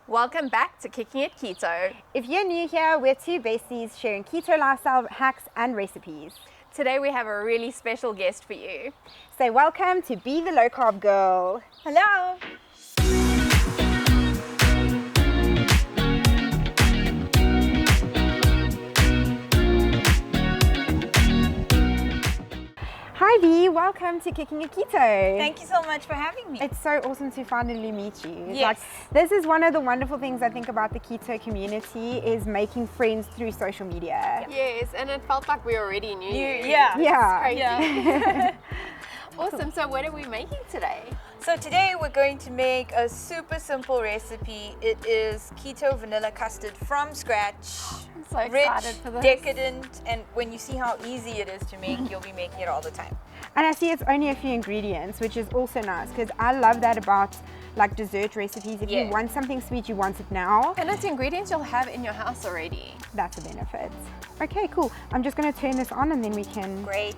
Welcome back to Kicking It Keto. If you're new here, we're two besties sharing keto lifestyle hacks and recipes. Today we have a really special guest for you. So welcome to Be the Low Carb Girl. Hello! Hi Bea, welcome to Kicking It Keto. Thank you so much for having me. It's so awesome to finally meet you. Yes. This is one of the wonderful things I think about the keto community is making friends through social media. Yes, and it felt like we already knew you. Yeah. Yeah. Crazy. Yeah. Awesome, so what are we making today? So today we're going to make a super simple recipe. It is keto vanilla custard from scratch. I'm so Rich, excited for this. decadent, and when you see how easy it is to make, you'll be making it all the time. And I see it's only a few ingredients, which is also nice because I love that about like dessert recipes. If you Yeah. want something sweet, you want it now. And it's ingredients you'll have in your house already. That's a benefit. Okay, cool. I'm just going to turn this on and then we can... Great.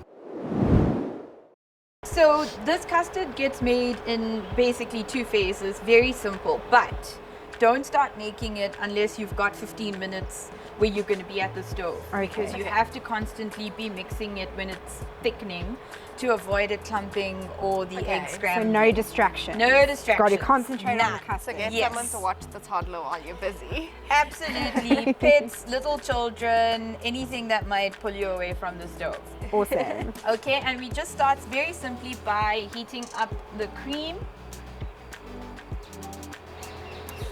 So this custard gets made in basically two phases, very simple, but don't start making it unless you've got 15 minutes where you're going to be at the stove. Because you have to constantly be mixing it when it's thickening to avoid it clumping or the egg So scrambling. no distraction. No distractions. Got to concentrate on the None. So custard. get Yes. someone to watch the toddler while you're busy. Absolutely. Pets, little children, anything that might pull you away from the stove. Awesome. Okay, and we just start very simply by heating up the cream.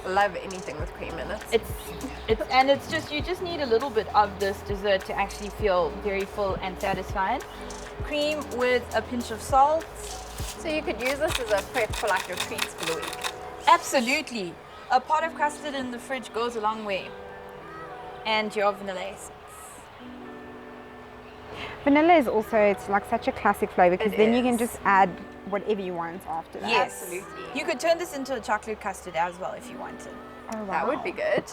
Love anything with cream in it. It's just, you just need a little bit of this dessert to actually feel very full and satisfied. Cream with a pinch of salt. So you could use this as a prep for like your treats for the week. Absolutely. A pot of custard in the fridge goes a long way. And your vanilla essence. Vanilla is also, it's like such a classic flavor because It then you can is. just add whatever you want after that. Yes. Absolutely. You could turn this into a chocolate custard as well if you wanted. Oh, wow. That would be good.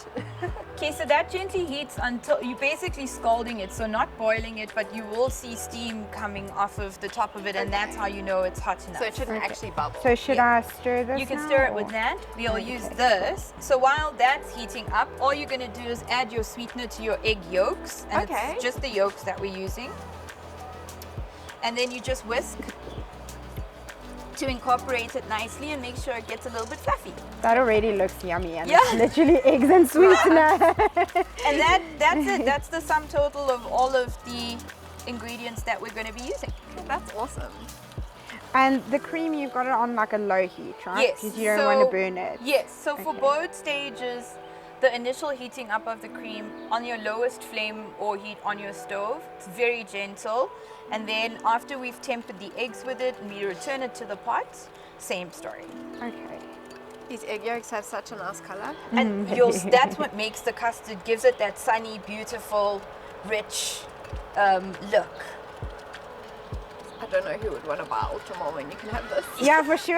Okay, so that gently heats until you're basically scalding it, so not boiling it, but you will see steam coming off of the top of it, and that's how you know it's hot enough. So it shouldn't Okay. actually bubble. So should I stir this You can now, stir it or- with that. We'll Okay, use cool. this. So while that's heating up, all you're going to do is add your sweetener to your egg yolks, and Okay. it's just the yolks that we're using. And then you just whisk to incorporate it nicely and make sure it gets a little bit fluffy. That already looks yummy and Yeah. it's literally eggs and sweetener. And that's it. That's the sum total of all of the ingredients that we're going to be using. That's awesome. And the cream, you've got it on like a low heat, right? Yes. Because you don't want to burn it. Yes. So for Okay. both stages, the initial heating up of the cream on your lowest flame or heat on your stove, it's very gentle. And then after we've tempered the eggs with it and we return it to the pot, same story. Okay. These egg yolks have such a nice color. And that's what makes the custard, gives it that sunny, beautiful, rich look. I don't know who would want to buy Ultramar when you can have this. Yeah, for sure.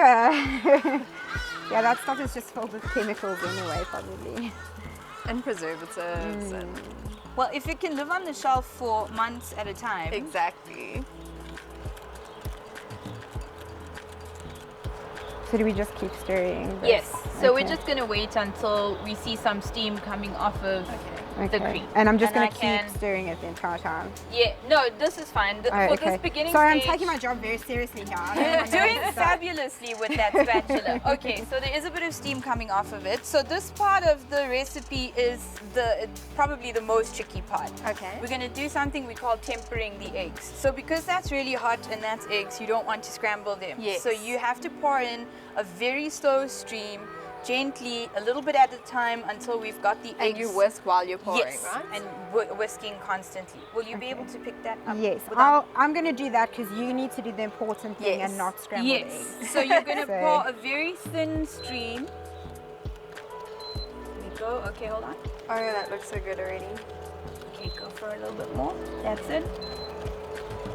Yeah, that stuff is just filled with chemicals anyway, probably. And preservatives and Well, if it can live on the shelf for months at a time. exactly. So do we just keep stirring this? Yes. So we're Okay. just going to wait until we see some steam coming off of the cream. And I'm just And going I to can- keep stirring it the entire time. Yeah, no, this is fine. Oh, For okay. this beginning Sorry, I'm stage, taking my job very seriously here. I don't you're want to doing mess up. fabulously with that spatula. Okay, so there is a bit of steam coming off of it. So this part of the recipe is probably the most tricky part. Okay. We're going to do something we call tempering the eggs. So because that's really hot and that's eggs, you don't want to scramble them. Yes. So you have to pour in a very slow stream, gently, a little bit at a time until we've got the eggs. And you whisk while you're pouring, Yes, right? and whisking constantly. Will you be able to pick that up? Yes, without- I'm going to do that because you need to do the important thing Yes. and not scramble Yes. eggs. So you're going to So- pour a very thin stream. There we go. Okay, hold on. Oh, yeah, that looks so good already. Okay, go for a little bit more. That's it.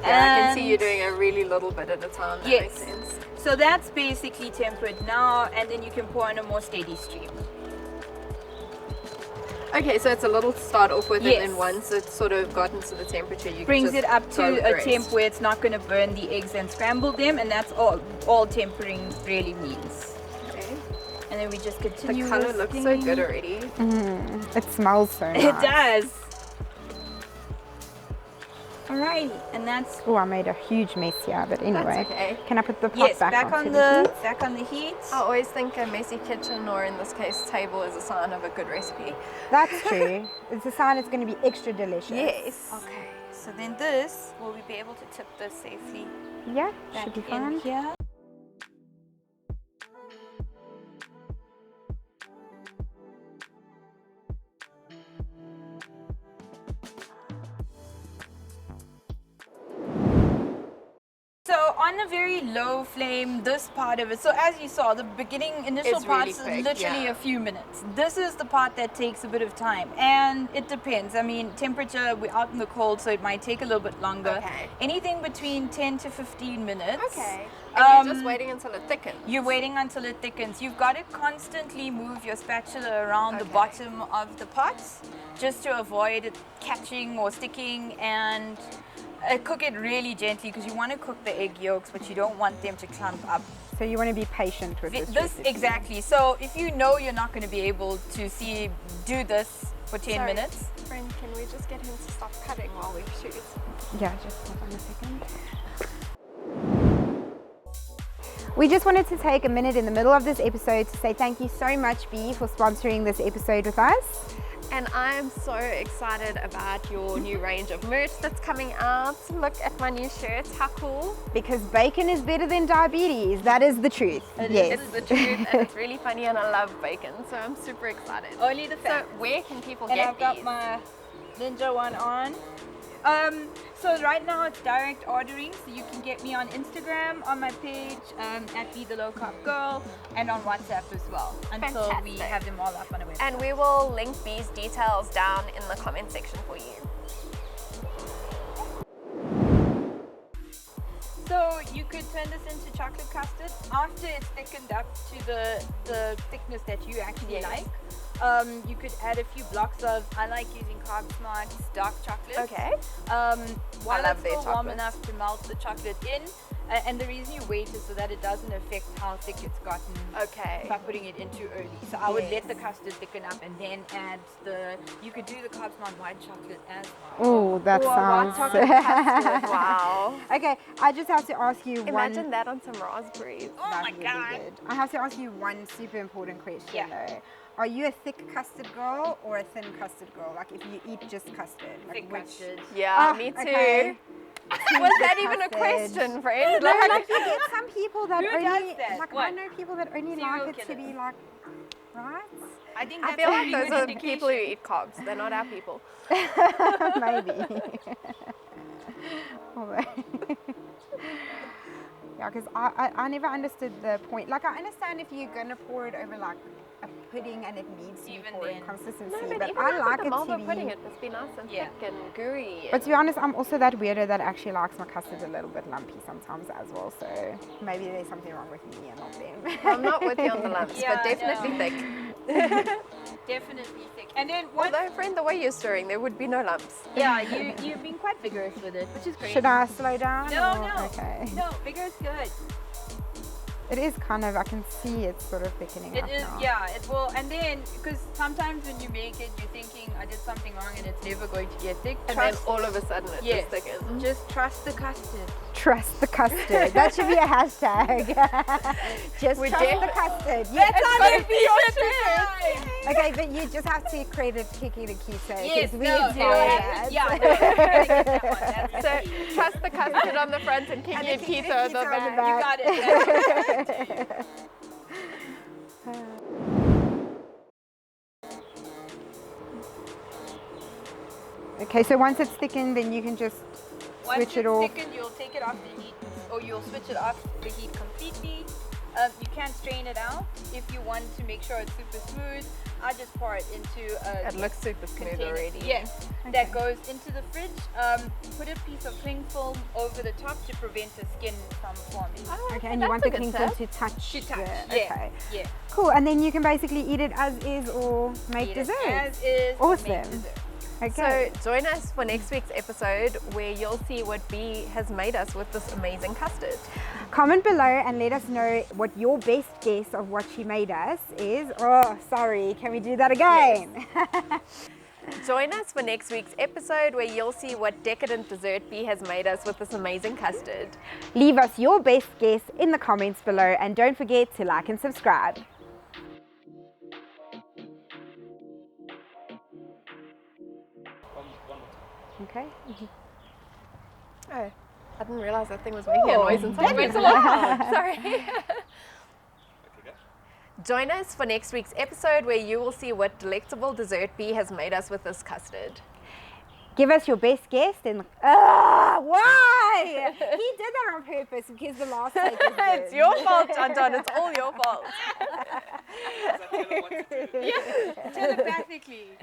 Yeah, I can see you And- doing a really little bit at a time. That Yes. makes sense. So that's basically tempered now, and then you can pour in a more steady stream. Okay, so it's a little start off with it, Yes. and once it's sort of gotten to the temperature, you Brings just it up go with to the a rest. temp where it's not going to burn the eggs and scramble them, and that's all tempering really means. Okay. And then we just The continue. color looks so good already. It smells so nice. It does. Alrighty, and that's Oh, I made a huge mess here, but anyway. okay. Can I put the pot yes, back back onto on the the back on the heat. I always think a messy kitchen, or in this case table, is a sign of a good recipe. heat? That's true. It's a sign it's going to be extra delicious. Yes. Okay, so then this, will we be able to tip this safely Yeah, back should be in fine. here? So on a very low flame, this part of it, so as you saw, the beginning initial It's part really is quick, literally yeah. a few minutes. This is the part that takes a bit of time, and it depends. I mean, temperature, we're out in the cold, so it might take a little bit longer. Okay. Anything between 10 to 15 minutes. Okay. And you're just Um, waiting until it thickens. You're waiting until it thickens. You've got to constantly move your spatula around the Okay. bottom of the pot just to avoid it catching or sticking, and cook it really gently because you want to cook the egg yolks, but you don't want them to clump up. So you want to be patient with this recipe. Exactly. So if you know you're not going to be able to do this for 10 Sorry, minutes. Friend, can we just get him to stop cutting while we shoot? Yeah, just hold on a second. We just wanted to take a minute in the middle of this episode to say thank you so much, Bea, for sponsoring this episode with us. And I'm so excited about your new range of merch that's coming out. Look at my new shirts, how cool. Because bacon is better than diabetes. That is the truth. Yes. It's the truth, and it's really funny, and I love bacon, so I'm super excited. Only the So fat. where can people And get I've got these? my Ninja one on. So right now it's direct ordering, so you can get me on Instagram, on my page, at Be the Low Carb Girl, and on WhatsApp as well, until we Fantastic. have them all up on a website. And we will link Bee's details down in the comment section for you. So you could turn this into chocolate custard after it's thickened up to the thickness that you actually Yes. like. You could add a few blocks of, I like using Carb Smart's dark chocolate. Okay. While love it's their still warm chocolates. enough to melt the chocolate in. And the reason you wait is so that it doesn't affect how thick it's gotten Okay. by putting it in too early. So I would Yes. let the custard thicken up and then add you could do the Carb Smart white chocolate as well. Oh, that Ooh, a white sounds... chocolate custard. Wow. Okay, I just have to ask you Imagine one... that on some raspberries. Oh my That's really god. good. I have to ask you one super important question Yeah. though. Are you a thick custard girl or a thin custard girl? Like if you eat just custard? Like Thick which... custard. Yeah, Ah, me too. okay. Was that even a question, friend? No, like you get some people that Who only... does that? Like I What? know people that only Serial like it to be killers. like... Right? I think I that's feel a like really those good are the people who indication. eat carbs. They're not our people. Maybe. Although- yeah, because I never understood the point. Like I understand if you're gonna pour it over like a pudding and it needs to be Even poured in then. consistency, No, but even I with like the it Malva to be. pudding, it must be nice and Yeah. thick and gooey. But to be honest, I'm also that weirdo that actually likes my custard a little bit lumpy sometimes as well. So maybe there's something wrong with me and not them. I'm not with you on the lumps, Yeah, but definitely no. thick. Definitely thick. And then what? Although, friend, the way you're stirring, there would be no lumps. Yeah, you've been quite vigorous with it, which is great. Should I slow down? No, or- no. Okay. No, vigorous good. It is kind of. I can see it's sort of thickening It up is, now. yeah. It will, and then because sometimes when you make it, you're thinking I did something wrong and it's never going to get thick. And Trust, then all of a sudden it yes, just thickens. just trust the custard. Trust the custard. That should be a hashtag. Just We trust did. the custard. That's Yes. gonna be your shirt. Okay, but you just have to credit Kiki the keto. Yes, we no, inspired yeah, that. yeah, no, we're gonna get that one. That's So easy. trust the custard on the front and And Kiki then Kiki keto on keto the on the back. back. You got it. Okay, so once it's thickened, then you can just Once switch it it's off. thickened, you'll take it off the heat, or you'll switch it off the heat completely. You can strain it out if you want to make sure it's super smooth. I just pour it into a It looks super smooth container. already. Yes, that goes into the fridge. Put a piece of cling film over the top to prevent the skin from forming. Oh, Okay, and you want the that's a cling good film tip. to touch. To touch, the, yeah. Okay. Yeah. Cool, and then you can basically eat it as is or make Eat it dessert. as is. or make Awesome. dessert. Okay. So join us for next week's episode where you'll see what B has made us with this amazing custard. Comment below and let us know what your best guess of what she made us is. Oh, sorry. Can we do that again? Join us for next week's episode where you'll see what decadent dessert B has made us with this amazing custard. Leave us your best guess in the comments below and don't forget to like and subscribe. Okay. Oh, I didn't realize that thing was making a noise inside. that Wait, was sorry. Join us for next week's episode where you will see what delectable dessert B has made us with this custard. Give us your best guess in. Why? He did that on purpose because the last take was good. It's your fault, Anton. It's all your fault. Telepathically.